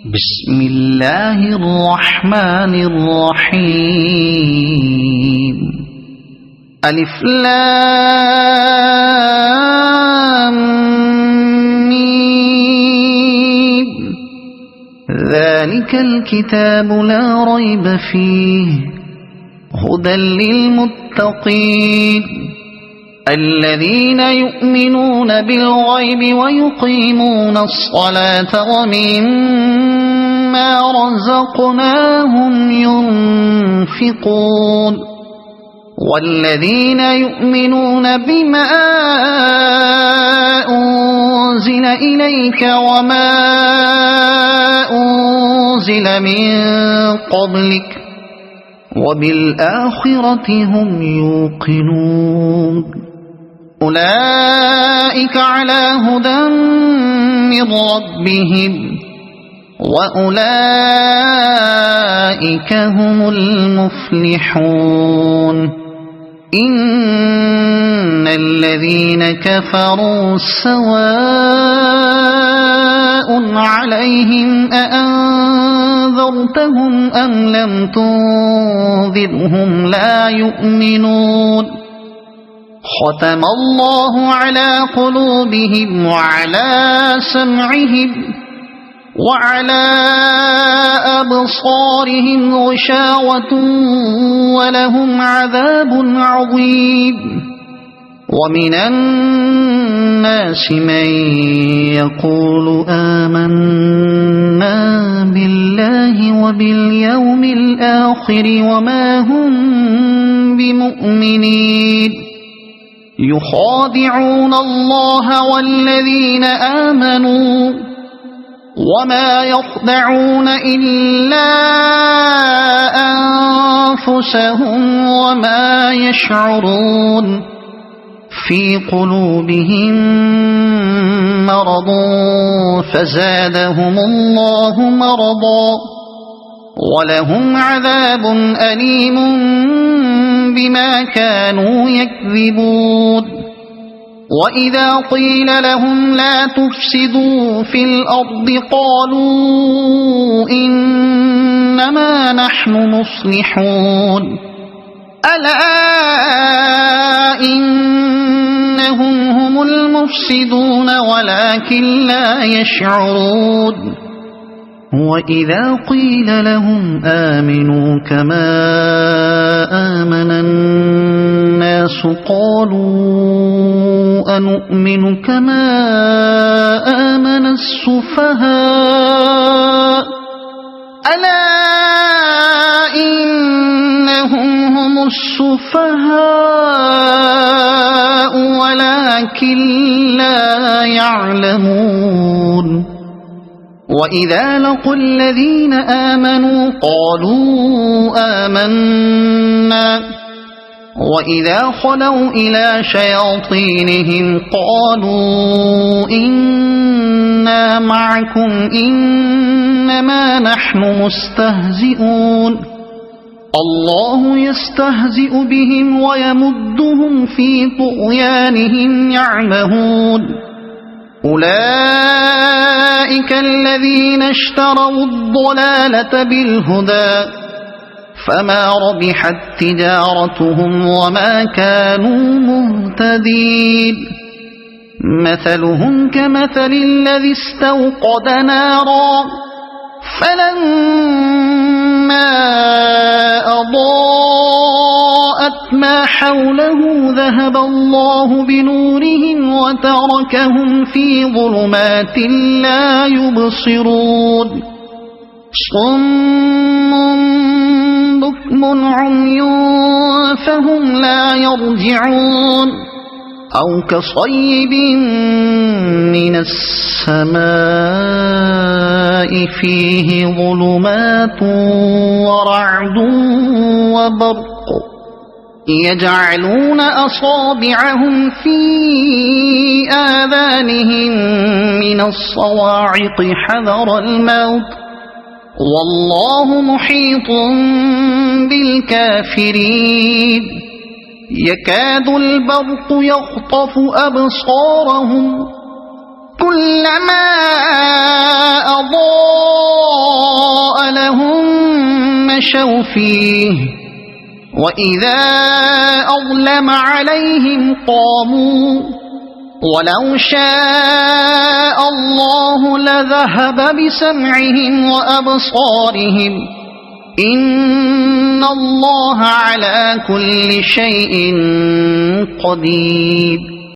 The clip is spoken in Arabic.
بسم الله الرحمن الرحيم. ألف لام ميم. ذلك الكتاب لا ريب فيه هدى للمتقين الذين يؤمنون بالغيب ويقيمون الصلاة ومما رزقناهم ينفقون والذين يؤمنون بما أنزل إليك وما أنزل من قبلك وبالآخرة هم يوقنون أولئك على هدى من ربهم وأولئك هم المفلحون. إن الذين كفروا سواء عليهم أأنذرتهم أم لم تنذرهم لا يؤمنون. ختم الله على قلوبهم وعلى سمعهم وعلى أبصارهم غشاوة ولهم عذاب عظيم. ومن الناس من يقول آمنا بالله وباليوم الآخر وما هم بمؤمنين يخادعون الله والذين آمنوا وما يخدعون إلا أنفسهم وما يشعرون. في قلوبهم مرض فزادهم الله مرضا ولهم عذاب أليم بما كانوا يكذبون. وإذا قيل لهم لا تفسدوا في الأرض قالوا إنما نحن مصلحون ألا إنهم هم المفسدون ولكن لا يشعرون. وإذا قيل لهم آمنوا كما آمن الناس قالوا أنؤمن كما آمن السفهاء ألا إنهم هم السفهاء ولكن لا يعلمون. وإذا لقوا الذين آمنوا قالوا آمنا وإذا خلوا إلى شياطينهم قالوا إنا معكم إنما نحن مستهزئون. الله يستهزئ بهم ويمدهم في طغيانهم يعمهون. أولئك الذين اشتروا الضلالة بالهدى فما ربحت تجارتهم وما كانوا مهتدين. مثلهم كمثل الذي استوقد نارا فلما أضاءت ما حوله ذهب الله بنورهم وتركهم في ظلمات لا يبصرون. صم بكم عمي فهم لا يرجعون. أو كصيب من السماء فيه ظلمات ورعد وبرق يجعلون أصابعهم في آذانهم من الصواعق حذر الموت والله محيط بالكافرين. يكاد البرق يخطف أبصارهم كلما أضاء مشوا فيه وإذا أظلم عليهم قاموا ولو شاء الله لذهب بسمعهم وأبصارهم إن الله على كل شيء قدير